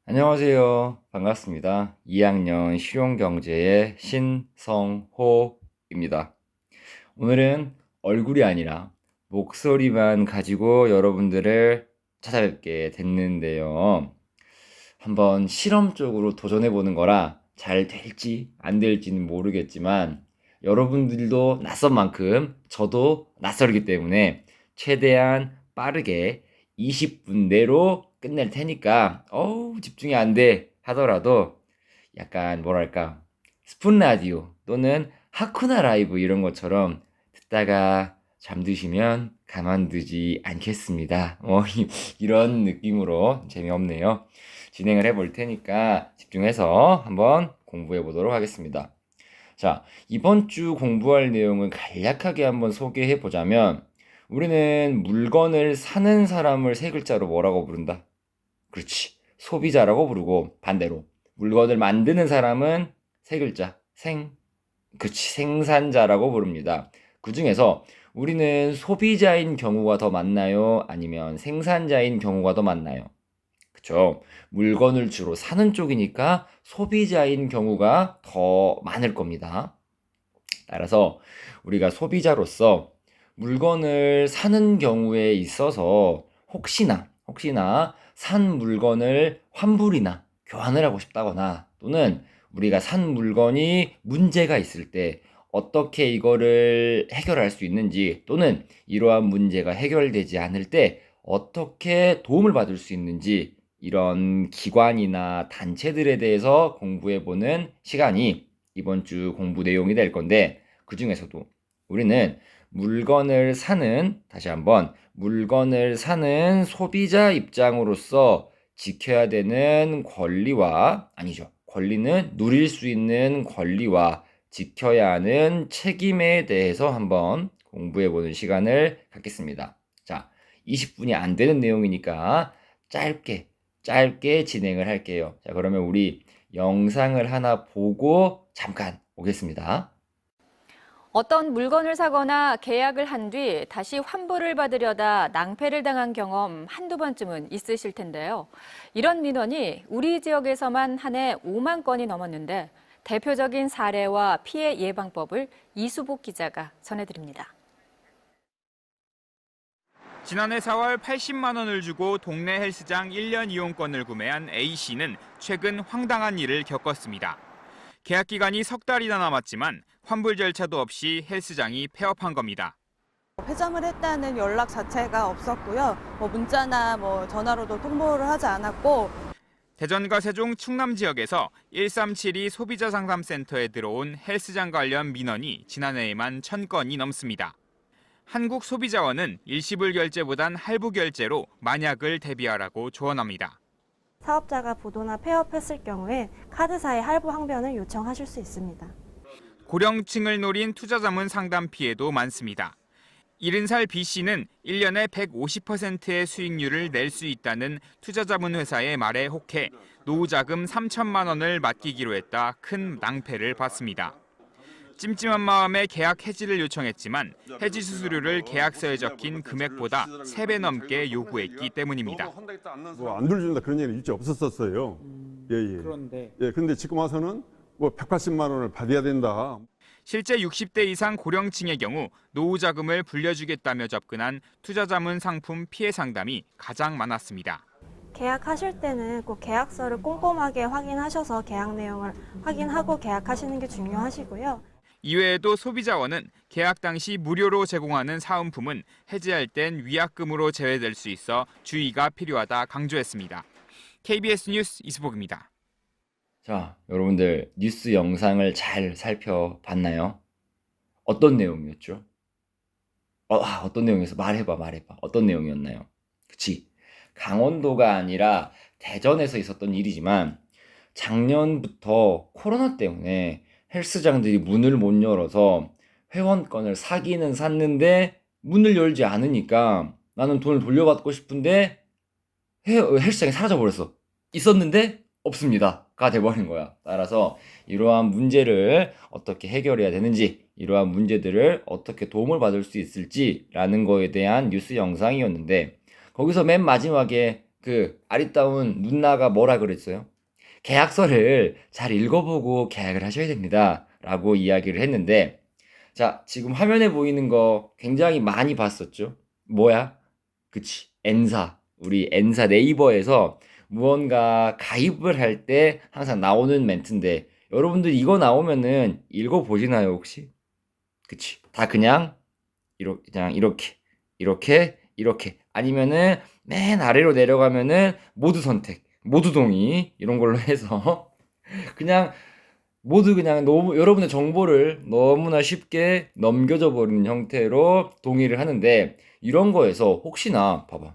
안녕하세요. 반갑습니다. 2학년 실용경제의 신성호입니다. 오늘은 얼굴이 아니라 목소리만 가지고 여러분들을 찾아뵙게 됐는데요. 한번 실험적으로 도전해보는 거라 잘 될지 안 될지는 모르겠지만 여러분들도 낯선 만큼 저도 낯설기 때문에 최대한 빠르게 20분 내로 끝낼 테니까 집중이 안 돼 하더라도 약간 뭐랄까 스푼 라디오 또는 하쿠나 라이브 이런 것처럼 듣다가 잠드시면 가만두지 않겠습니다. 이런 느낌으로 재미없네요. 진행을 해볼 테니까 집중해서 한번 공부해 보도록 하겠습니다. 자, 이번 주 공부할 내용을 간략하게 한번 소개해 보자면 우리는 물건을 사는 사람을 세 글자로 뭐라고 부른다? 그렇지. 소비자라고 부르고 반대로 물건을 만드는 사람은 세 글자. 그렇지. 생산자라고 부릅니다. 그중에서 우리는 소비자인 경우가 더 많나요? 아니면 생산자인 경우가 더 많나요? 그쵸. 물건을 주로 사는 쪽이니까 소비자인 경우가 더 많을 겁니다. 따라서 우리가 소비자로서 물건을 사는 경우에 있어서 혹시나 산 물건을 환불이나 교환을 하고 싶다거나 또는 우리가 산 물건이 문제가 있을 때 어떻게 이거를 해결할 수 있는지 또는 이러한 문제가 해결되지 않을 때 어떻게 도움을 받을 수 있는지 이런 기관이나 단체들에 대해서 공부해보는 시간이 이번 주 공부 내용이 될 건데 그 중에서도 우리는 다시 한번 물건을 사는 소비자 입장으로서 지켜야 되는 권리는 누릴 수 있는 권리와 지켜야 하는 책임에 대해서 한번 공부해보는 시간을 갖겠습니다. 자, 20분이 안 되는 내용이니까 짧게 진행을 할게요. 자, 그러면 우리 영상을 하나 보고 잠깐 오겠습니다. 어떤 물건을 사거나 계약을 한 뒤 다시 환불을 받으려다 낭패를 당한 경험 한두 번쯤은 있으실 텐데요. 이런 민원이 우리 지역에서만 한 해 5만 건이 넘었는데 대표적인 사례와 피해 예방법을 이수복 기자가 전해드립니다. 지난해 4월 80만 원을 주고 동네 헬스장 1년 이용권을 구매한 A씨는 최근 황당한 일을 겪었습니다. 계약 기간이 석 달이나 남았지만 환불 절차도 없이 헬스장이 폐업한 겁니다. 폐점을 했다는 연락 자체가 없었고요. 문자나 전화로도 통보를 하지 않았고. 대전과 세종, 충남 지역에서 1372 소비자 상담센터에 들어온 헬스장 관련 민원이 지난해에만 1,000건이 넘습니다. 한국소비자원은 일시불 결제보단 할부 결제로 만약을 대비하라고 조언합니다. 사업자가 부도나 폐업했을 경우에 카드사의 할부 항변을 요청하실 수 있습니다. 고령층을 노린 투자자문 상담 피해도 많습니다. 70살 B씨는 1년에 150%의 수익률을 낼 수 있다는 투자자문 회사의 말에 혹해 노후자금 3천만 원을 맡기기로 했다 큰 낭패를 봤습니다. 찜찜한 마음에 계약 해지를 요청했지만 해지 수수료를 계약서에 적힌 금액보다 3배 넘게 요구했기 때문입니다. 안 돌려준다 그런 얘기는 일체 없었었어요. 그런데 지금 와서는 180만 원을 받아야 된다. 실제 60대 이상 고령층의 경우 노후 자금을 불려주겠다며 접근한 투자자문 상품 피해 상담이 가장 많았습니다. 계약하실 때는 꼭 계약서를 꼼꼼하게 확인하셔서 계약 내용을 확인하고 계약하시는 게 중요하시고요. 이외에도 소비자원은 계약 당시 무료로 제공하는 사은품은 해지할 땐 위약금으로 제외될 수 있어 주의가 필요하다 강조했습니다. KBS 뉴스 이수복입니다. 자, 여러분들 뉴스 영상을 잘 살펴봤나요? 어떤 내용이었죠? 어떤 내용이었어? 말해봐. 어떤 내용이었나요? 그치. 강원도가 아니라 대전에서 있었던 일이지만 작년부터 코로나 때문에 헬스장들이 문을 못 열어서 회원권을 사기는 샀는데 문을 열지 않으니까 나는 돈을 돌려받고 싶은데 헬스장이 사라져버렸어. 있었는데 없습니다.가 돼버린 거야. 따라서 이러한 문제를 어떻게 해결해야 되는지, 이러한 문제들을 어떻게 도움을 받을 수 있을지라는 거에 대한 뉴스 영상이었는데 거기서 맨 마지막에 그 아리따운 누나가 뭐라 그랬어요? 계약서를 잘 읽어보고 계약을 하셔야 됩니다. 라고 이야기를 했는데, 자, 지금 화면에 보이는 거 굉장히 많이 봤었죠? 뭐야? 그치. N사. 우리 N사 네이버에서 무언가 가입을 할 때 항상 나오는 멘트인데, 여러분들 이거 나오면은 읽어보시나요, 혹시? 그치. 다 그냥 이렇게. 아니면은 맨 아래로 내려가면은 모두 선택, 모두 동의, 이런 걸로 해서 그냥 모두 그냥 너무 여러분의 정보를 너무나 쉽게 넘겨줘 버리는 형태로 동의를 하는데, 이런 거에서 혹시나 봐봐,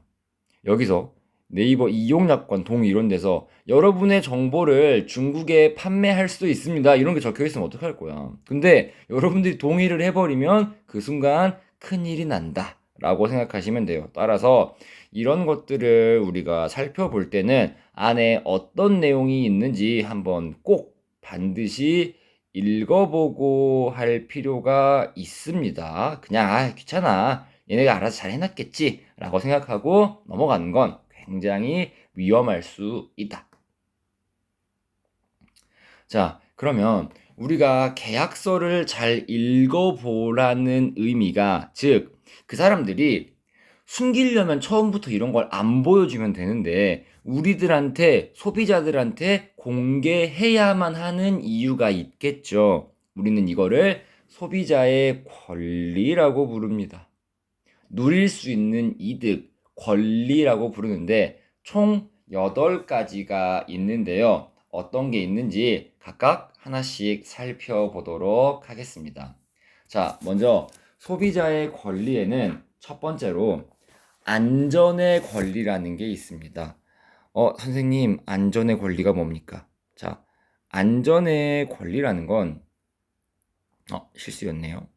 여기서 네이버 이용약관 동의 이런 데서 여러분의 정보를 중국에 판매할 수도 있습니다, 이런 게 적혀 있으면 어떡할 거야. 근데 여러분들이 동의를 해버리면 그 순간 큰일이 난다 라고 생각하시면 돼요. 따라서 이런 것들을 우리가 살펴볼 때는 안에 어떤 내용이 있는지 한번 꼭 반드시 읽어보고 할 필요가 있습니다. 그냥 귀찮아, 얘네가 알아서 잘 해놨겠지 라고 생각하고 넘어가는 건 굉장히 위험할 수 있다. 자, 그러면 우리가 계약서를 잘 읽어보라는 의미가, 즉 그 사람들이 숨기려면 처음부터 이런 걸 안 보여주면 되는데 우리들한테, 소비자들한테 공개해야만 하는 이유가 있겠죠. 우리는 이거를 소비자의 권리라고 부릅니다. 누릴 수 있는 이득, 권리라고 부르는데 총 8가지가 있는데요. 어떤 게 있는지 각각 하나씩 살펴보도록 하겠습니다. 자, 먼저 소비자의 권리에는 첫 번째로 안전의 권리라는 게 있습니다. 선생님, 안전의 권리가 뭡니까? 자, 안전의 권리라는 건, 실수였네요.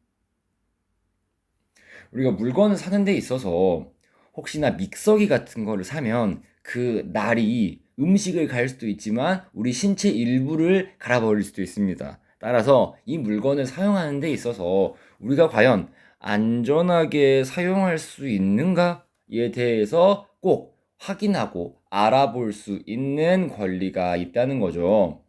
우리가 물건을 사는 데 있어서 혹시나 믹서기 같은 거를 사면 그 날이 음식을 갈 수도 있지만 우리 신체 일부를 갈아버릴 수도 있습니다. 따라서 이 물건을 사용하는 데 있어서 우리가 과연 안전하게 사용할 수 있는가에 대해서 꼭 확인하고 알아볼 수 있는 권리가 있다는 거죠.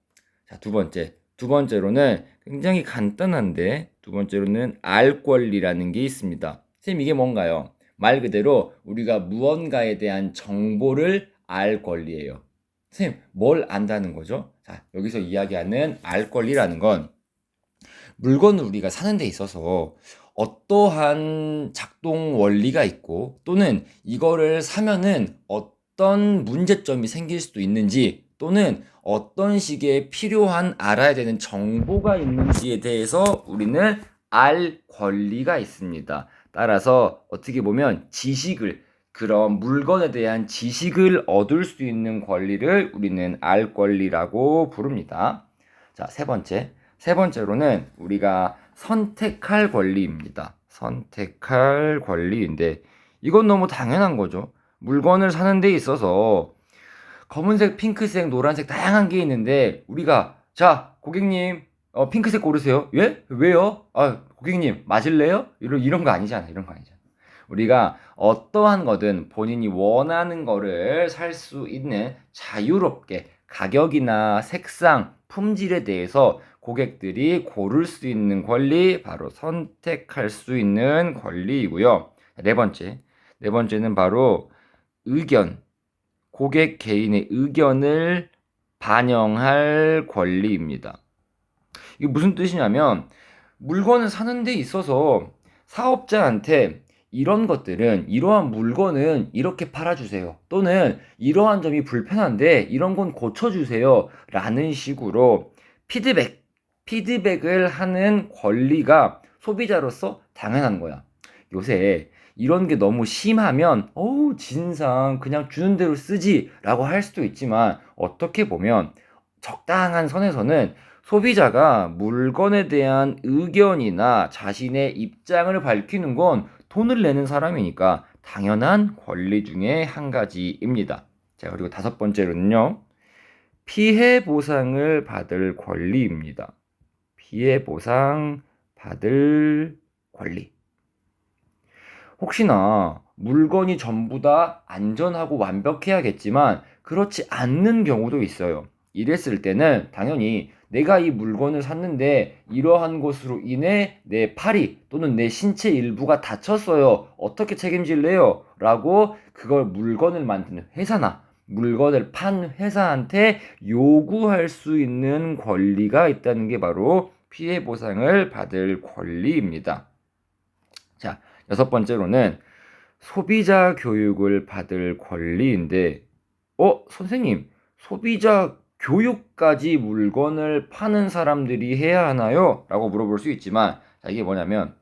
자, 두 번째로는 굉장히 간단한데, 두 번째로는 알 권리라는 게 있습니다. 선생님, 이게 뭔가요? 말 그대로 우리가 무언가에 대한 정보를 알 권리예요. 선생님, 뭘 안다는 거죠? 자, 여기서 이야기하는 알 권리라는 건 물건을 우리가 사는 데 있어서 어떠한 작동 원리가 있고, 또는 이거를 사면은 어떤 문제점이 생길 수도 있는지, 또는 어떤 식의 필요한 알아야 되는 정보가 있는지에 대해서 우리는 알 권리가 있습니다. 따라서 어떻게 보면 그런 물건에 대한 지식을 얻을 수 있는 권리를 우리는 알 권리라고 부릅니다. 자, 세 번째로는 우리가 선택할 권리입니다. 선택할 권리인데 이건 너무 당연한 거죠. 물건을 사는 데 있어서 검은색, 핑크색, 노란색 다양한 게 있는데 우리가, 자, 고객님, 핑크색 고르세요. 예? 왜요? 고객님, 맞을래요? 이런 거 아니잖아. 이런 거 아니잖아. 우리가 어떠한 거든 본인이 원하는 거를 살 수 있는, 자유롭게 가격이나 색상, 품질에 대해서 고객들이 고를 수 있는 권리, 바로 선택할 수 있는 권리이고요. 네 번째는 바로 의견, 고객 개인의 의견을 반영할 권리입니다. 이게 무슨 뜻이냐면, 물건을 사는 데 있어서 사업자한테 이러한 물건은 이렇게 팔아주세요, 또는 이러한 점이 불편한데 이런 건 고쳐주세요 라는 식으로 피드백을 하는 권리가 소비자로서 당연한 거야. 요새 이런 게 너무 심하면 진상 그냥 주는 대로 쓰지 라고 할 수도 있지만, 어떻게 보면 적당한 선에서는 소비자가 물건에 대한 의견이나 자신의 입장을 밝히는 건 돈을 내는 사람이니까 당연한 권리 중에 한 가지입니다. 자, 그리고 다섯 번째로는요, 피해 보상을 받을 권리입니다. 피해 보상 받을 권리. 혹시나 물건이 전부 다 안전하고 완벽해야겠지만 그렇지 않는 경우도 있어요. 이랬을 때는 당연히 내가 이 물건을 샀는데 이러한 것으로 인해 내 팔이 또는 내 신체 일부가 다쳤어요. 어떻게 책임질래요? 라고 그걸 물건을 만드는 회사나 물건을 판 회사한테 요구할 수 있는 권리가 있다는 게 바로 피해 보상을 받을 권리입니다. 자, 6번째로는 소비자 교육을 받을 권리인데, 선생님, 소비자 교육까지 물건을 파는 사람들이 해야 하나요? 라고 물어볼 수 있지만, 자, 이게 뭐냐면,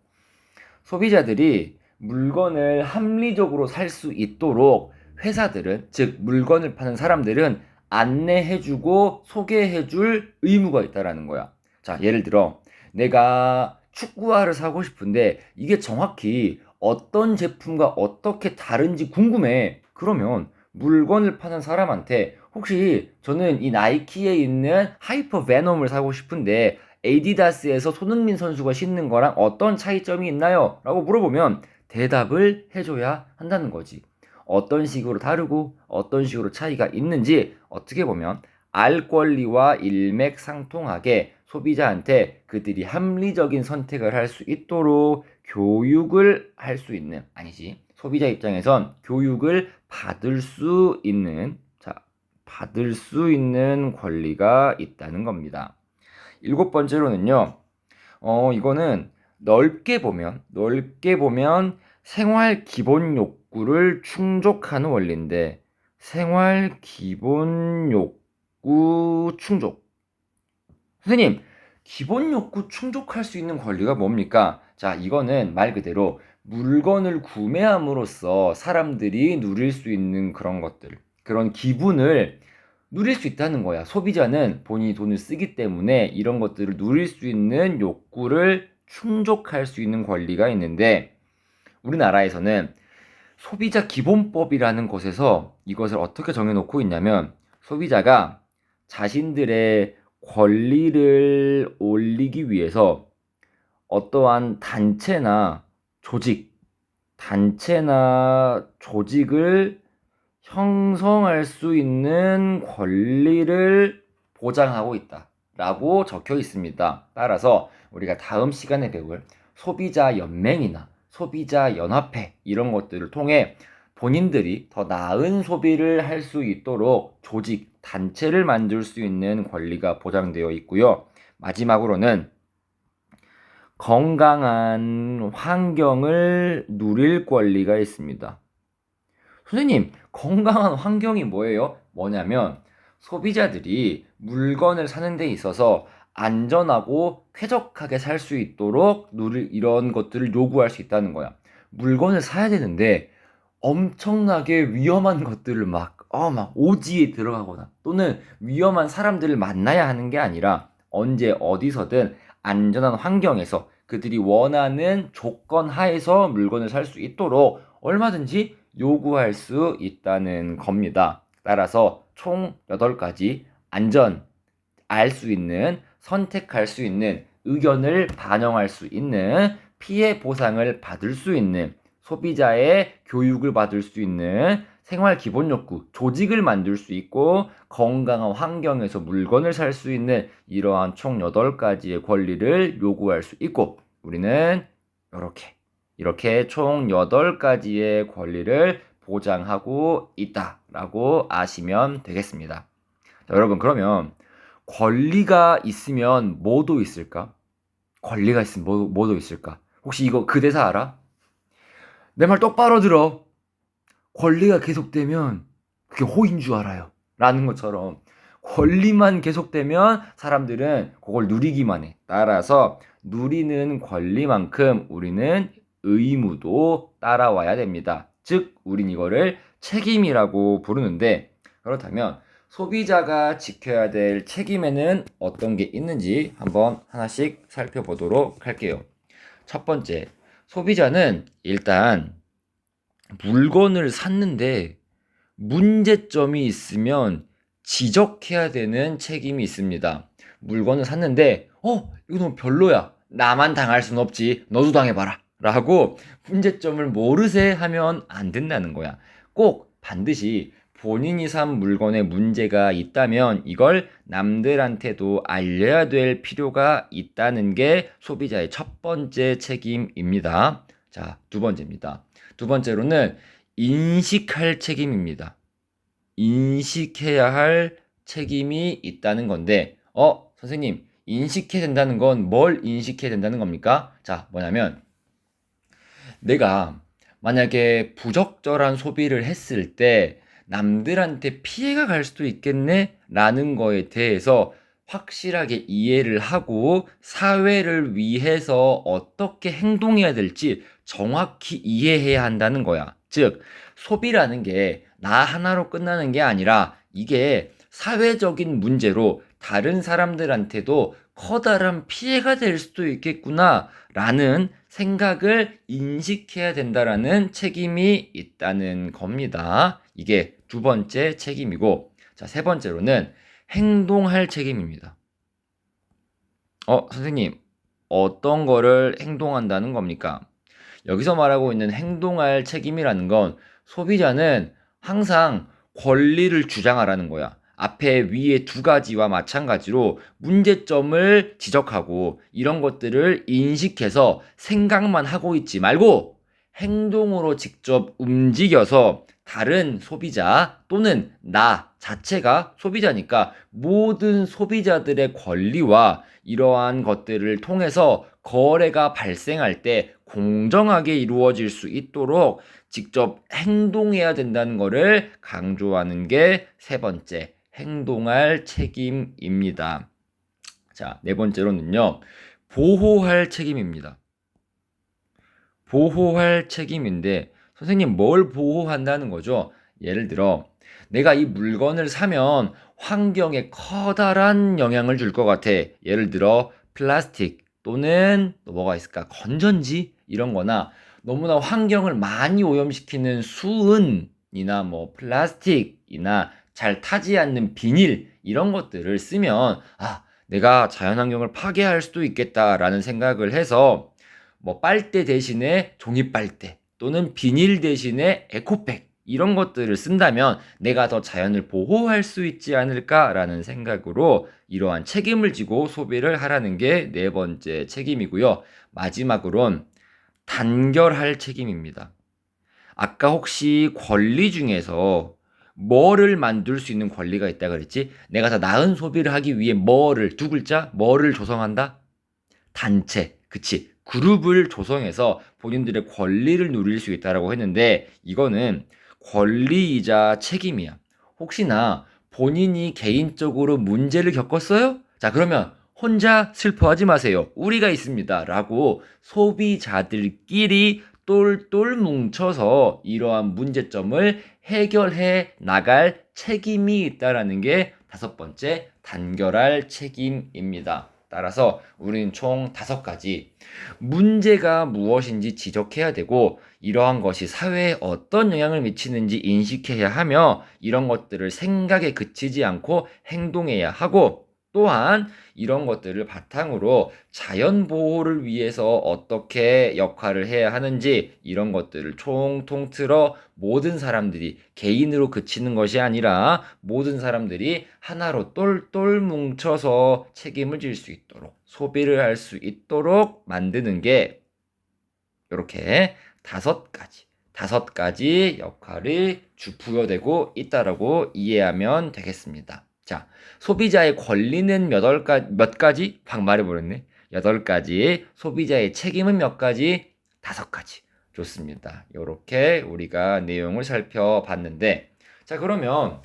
소비자들이 물건을 합리적으로 살 수 있도록 회사들은, 즉, 물건을 파는 사람들은 안내해주고 소개해줄 의무가 있다라는 거야. 자, 예를 들어, 내가 축구화를 사고 싶은데, 이게 정확히 어떤 제품과 어떻게 다른지 궁금해. 그러면 물건을 파는 사람한테 혹시 저는 이 나이키에 있는 하이퍼 베놈을 사고 싶은데 에디다스에서 손흥민 선수가 신는 거랑 어떤 차이점이 있나요? 라고 물어보면 대답을 해줘야 한다는 거지. 어떤 식으로 다르고 어떤 식으로 차이가 있는지 어떻게 보면 알 권리와 일맥상통하게 소비자한테 그들이 합리적인 선택을 할 수 있도록 교육을 할 수 있는, 아니지, 소비자 입장에선 교육을 받을 수 있는, 받을 수 있는 권리가 있다는 겁니다. 7번째로는요, 이거는 넓게 보면 생활 기본 욕구를 충족하는 원리인데, 생활 기본 욕구 충족. 선생님, 기본 욕구 충족할 수 있는 권리가 뭡니까? 자, 이거는 말 그대로 물건을 구매함으로써 사람들이 누릴 수 있는 그런 것들, 그런 기분을 누릴 수 있다는 거야. 소비자는 본인이 돈을 쓰기 때문에 이런 것들을 누릴 수 있는 욕구를 충족할 수 있는 권리가 있는데, 우리나라에서는 소비자 기본법이라는 곳에서 이것을 어떻게 정해놓고 있냐면, 소비자가 자신들의 권리를 올리기 위해서 어떠한 단체나 조직을 형성할 수 있는 권리를 보장하고 있다라고 적혀 있습니다. 따라서 우리가 다음 시간에 배울 소비자 연맹이나 소비자 연합회 이런 것들을 통해 본인들이 더 나은 소비를 할 수 있도록 조직, 단체를 만들 수 있는 권리가 보장되어 있고요. 마지막으로는 건강한 환경을 누릴 권리가 있습니다. 선생님, 건강한 환경이 뭐냐면 소비자들이 물건을 사는 데 있어서 안전하고 쾌적하게 살 수 있도록 이런 것들을 요구할 수 있다는 거야. 물건을 사야 되는데 엄청나게 위험한 것들을 막 오지에 들어가거나 또는 위험한 사람들을 만나야 하는 게 아니라 언제 어디서든 안전한 환경에서 그들이 원하는 조건 하에서 물건을 살 수 있도록 얼마든지 요구할 수 있다는 겁니다. 따라서 총 8가지 알 수 있는, 선택할 수 있는, 의견을 반영할 수 있는, 피해 보상을 받을 수 있는, 소비자의 교육을 받을 수 있는, 생활 기본 욕구, 조직을 만들 수 있고 건강한 환경에서 물건을 살 수 있는 이러한 총 8가지의 권리를 요구할 수 있고, 우리는 이렇게 총 8가지의 권리를 보장하고 있다라고 아시면 되겠습니다. 자, 여러분, 그러면 권리가 있으면 뭐도 있을까? 권리가 있으면 뭐도 있을까? 혹시 이거 그 대사 알아? 내 말 똑바로 들어. 권리가 계속되면 그게 호인 줄 알아요. 라는 것처럼 권리만 계속되면 사람들은 그걸 누리기만 해. 따라서 누리는 권리만큼 우리는 의무도 따라와야 됩니다. 즉, 우린 이거를 책임이라고 부르는데, 그렇다면 소비자가 지켜야 될 책임에는 어떤 게 있는지 한번 하나씩 살펴보도록 할게요. 첫 번째, 소비자는 일단 물건을 샀는데 문제점이 있으면 지적해야 되는 책임이 있습니다. 물건을 샀는데 이거 너무 별로야. 나만 당할 순 없지. 너도 당해봐라. 라고 문제점을 모르세 하면 안 된다는 거야. 꼭 반드시 본인이 산 물건에 문제가 있다면 이걸 남들한테도 알려야 될 필요가 있다는 게 소비자의 첫 번째 책임입니다. 자, 두 번째입니다. 두 번째로는 인식할 책임입니다. 인식해야 할 책임이 있다는 건데, 선생님, 인식해야 된다는 건 뭘 인식해야 된다는 겁니까? 자, 뭐냐면, 내가 만약에 부적절한 소비를 했을 때 남들한테 피해가 갈 수도 있겠네? 라는 거에 대해서 확실하게 이해를 하고 사회를 위해서 어떻게 행동해야 될지 정확히 이해해야 한다는 거야. 즉, 소비라는 게 나 하나로 끝나는 게 아니라 이게 사회적인 문제로 다른 사람들한테도 커다란 피해가 될 수도 있겠구나 라는 생각을 인식해야 된다라는 책임이 있다는 겁니다. 이게 두 번째 책임이고, 자, 세 번째로는 행동할 책임입니다. 선생님, 어떤 거를 행동한다는 겁니까? 여기서 말하고 있는 행동할 책임이라는 건 소비자는 항상 권리를 주장하라는 거야. 앞에 위에 두 가지와 마찬가지로 문제점을 지적하고 이런 것들을 인식해서 생각만 하고 있지 말고 행동으로 직접 움직여서 다른 소비자 또는 나 자체가 소비자니까 모든 소비자들의 권리와 이러한 것들을 통해서 거래가 발생할 때 공정하게 이루어질 수 있도록 직접 행동해야 된다는 것을 강조하는 게 세 번째, 행동할 책임입니다. 자, 네 번째로는요, 보호할 책임입니다. 보호할 책임인데, 선생님 뭘 보호한다는 거죠? 예를 들어, 내가 이 물건을 사면 환경에 커다란 영향을 줄 것 같아. 예를 들어, 플라스틱 또는 또 뭐가 있을까? 건전지? 이런 거나 너무나 환경을 많이 오염시키는 수은이나 뭐 플라스틱이나 잘 타지 않는 비닐 이런 것들을 쓰면 내가 자연환경을 파괴할 수도 있겠다라는 생각을 해서 뭐 빨대 대신에 종이 빨대 또는 비닐 대신에 에코백 이런 것들을 쓴다면 내가 더 자연을 보호할 수 있지 않을까라는 생각으로 이러한 책임을 지고 소비를 하라는 게 네 번째 책임이고요. 마지막으론 단결할 책임입니다. 아까 혹시 권리 중에서 뭐를 만들 수 있는 권리가 있다 그랬지? 내가 더 나은 소비를 하기 위해 두 글자? 뭐를 조성한다? 단체, 그치? 그룹을 조성해서 본인들의 권리를 누릴 수 있다라고 했는데 이거는 권리이자 책임이야. 혹시나 본인이 개인적으로 문제를 겪었어요? 자, 그러면 혼자 슬퍼하지 마세요. 우리가 있습니다. 라고 소비자들끼리 똘똘 뭉쳐서 이러한 문제점을 해결해 나갈 책임이 있다라는 게 다섯 번째 단결할 책임입니다. 따라서 우리는 총 5가지 문제가 무엇인지 지적해야 되고 이러한 것이 사회에 어떤 영향을 미치는지 인식해야 하며 이런 것들을 생각에 그치지 않고 행동해야 하고 또한 이런 것들을 바탕으로 자연 보호를 위해서 어떻게 역할을 해야 하는지 이런 것들을 총통틀어 모든 사람들이 개인으로 그치는 것이 아니라 모든 사람들이 하나로 똘똘 뭉쳐서 책임을 질 수 있도록 소비를 할 수 있도록 만드는 게 이렇게 5가지 역할이 부여되고 있다라고 이해하면 되겠습니다. 자, 소비자의 권리는 몇 가지? 막 말해버렸네. 8가지. 소비자의 책임은 몇 가지? 5가지. 좋습니다. 이렇게 우리가 내용을 살펴봤는데, 자, 그러면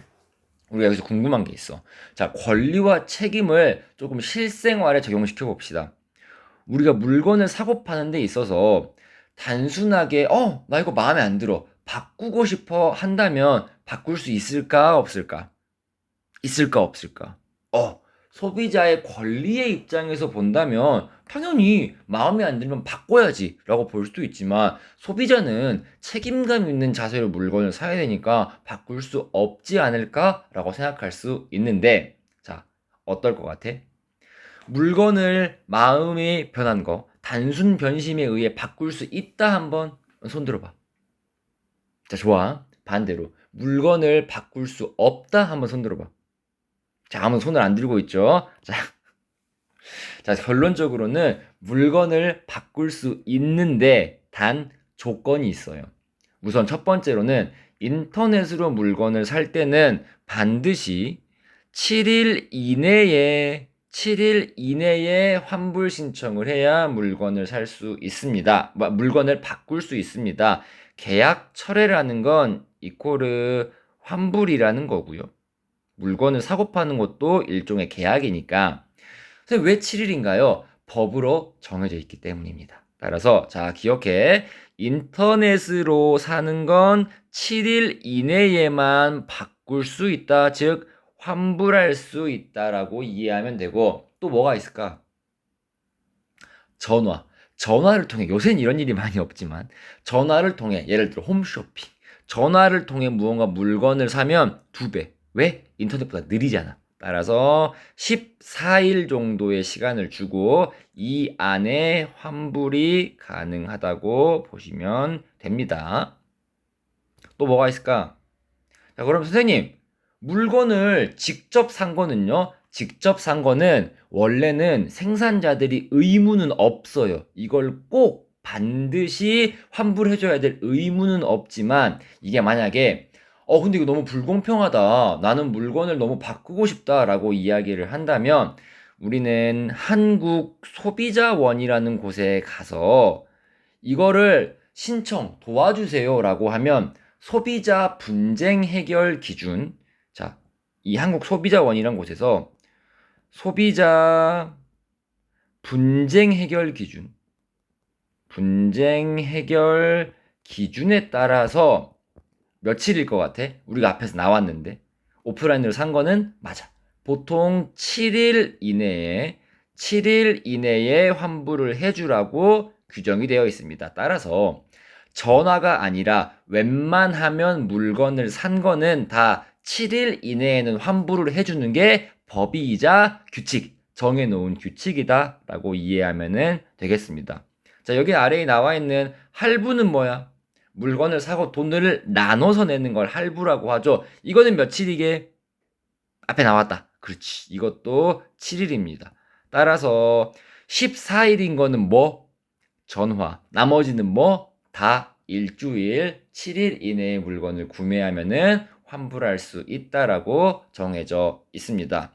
우리가 여기서 궁금한 게 있어. 자, 권리와 책임을 조금 실생활에 적용시켜 봅시다. 우리가 물건을 사고 파는 데 있어서 단순하게 나 이거 마음에 안 들어. 바꾸고 싶어 한다면 바꿀 수 있을까? 없을까? 있을까 없을까? 소비자의 권리의 입장에서 본다면 당연히 마음에 안 들면 바꿔야지 라고 볼 수도 있지만 소비자는 책임감 있는 자세로 물건을 사야 되니까 바꿀 수 없지 않을까 라고 생각할 수 있는데 자, 어떨 것 같아? 물건을 마음이 변한 거 단순 변심에 의해 바꿀 수 있다 한번 손 들어봐. 자, 좋아. 반대로 물건을 바꿀 수 없다 한번 손 들어봐. 자, 아무 손을 안 들고 있죠. 자, 결론적으로는 물건을 바꿀 수 있는데 단 조건이 있어요. 우선 첫 번째로는 인터넷으로 물건을 살 때는 반드시 7일 이내에 환불 신청을 해야 물건을 살 수 있습니다. 물건을 바꿀 수 있습니다. 계약 철회라는 건 이코르 환불이라는 거고요. 물건을 사고 파는 것도 일종의 계약이니까. 그래서 왜 7일인가요? 법으로 정해져 있기 때문입니다. 따라서 자, 기억해. 인터넷으로 사는 건 7일 이내에만 바꿀 수 있다. 즉 환불할 수 있다라고 이해하면 되고, 또 뭐가 있을까? 전화를 통해, 요새는 이런 일이 많이 없지만 전화를 통해, 예를 들어 홈쇼핑, 전화를 통해 무언가 물건을 사면 2배. 왜? 인터넷보다 느리잖아. 따라서 14일 정도의 시간을 주고 이 안에 환불이 가능하다고 보시면 됩니다. 또 뭐가 있을까? 자, 그럼 선생님, 물건을 직접 산 거는요? 직접 산 거는 원래는 생산자들이 의무는 없어요. 이걸 꼭 반드시 환불해줘야 될 의무는 없지만, 이게 만약에 근데 이거 너무 불공평하다. 나는 물건을 너무 바꾸고 싶다라고 이야기를 한다면 우리는 한국 소비자원이라는 곳에 가서 이거를 도와주세요라고 하면 소비자 분쟁 해결 기준, 자, 이 한국 소비자원이라는 곳에서 소비자 분쟁 해결 기준에 따라서 며칠일 것 같아? 우리가 앞에서 나왔는데 오프라인으로 산 거는 맞아. 보통 7일 이내에 환불을 해주라고 규정이 되어 있습니다. 따라서 전화가 아니라 웬만하면 물건을 산 거는 다 7일 이내에는 환불을 해주는 게 법이이자 정해놓은 규칙이다 라고 이해하면 되겠습니다. 자, 여기 아래에 나와 있는 할부는 뭐야? 물건을 사고 돈을 나눠서 내는 걸 할부라고 하죠. 이거는 며칠이게? 앞에 나왔다. 그렇지. 이것도 7일입니다. 따라서 14일인 거는 뭐? 전화. 나머지는 뭐? 다 일주일 7일 이내에 물건을 구매하면은 환불할 수 있다라고 정해져 있습니다.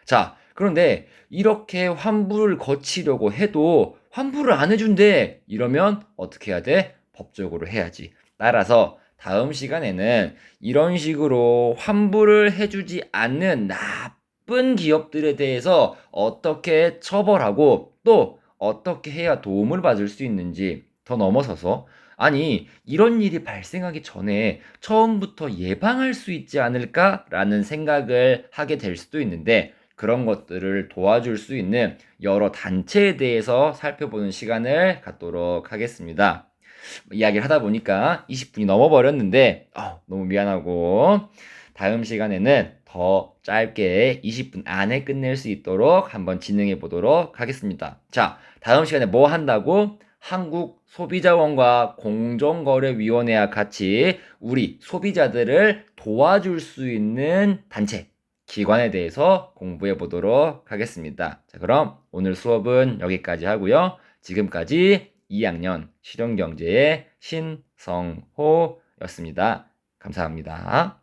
자, 그런데 이렇게 환불을 거치려고 해도 환불을 안 해준대. 이러면 어떻게 해야 돼? 법적으로 해야지. 따라서 다음 시간에는 이런 식으로 환불을 해주지 않는 나쁜 기업들에 대해서 어떻게 처벌하고 또 어떻게 해야 도움을 받을 수 있는지 더 넘어서서, 아니, 이런 일이 발생하기 전에 처음부터 예방할 수 있지 않을까라는 생각을 하게 될 수도 있는데, 그런 것들을 도와줄 수 있는 여러 단체에 대해서 살펴보는 시간을 갖도록 하겠습니다. 이야기를 하다 보니까 20분이 넘어버렸는데 너무 미안하고, 다음 시간에는 더 짧게 20분 안에 끝낼 수 있도록 한번 진행해 보도록 하겠습니다. 자, 다음 시간에 뭐 한다고? 한국 소비자원과 공정거래위원회와 같이 우리 소비자들을 도와줄 수 있는 단체, 기관에 대해서 공부해 보도록 하겠습니다. 자, 그럼 오늘 수업은 여기까지 하고요. 지금까지 2학년 실용경제의 신성호였습니다. 감사합니다.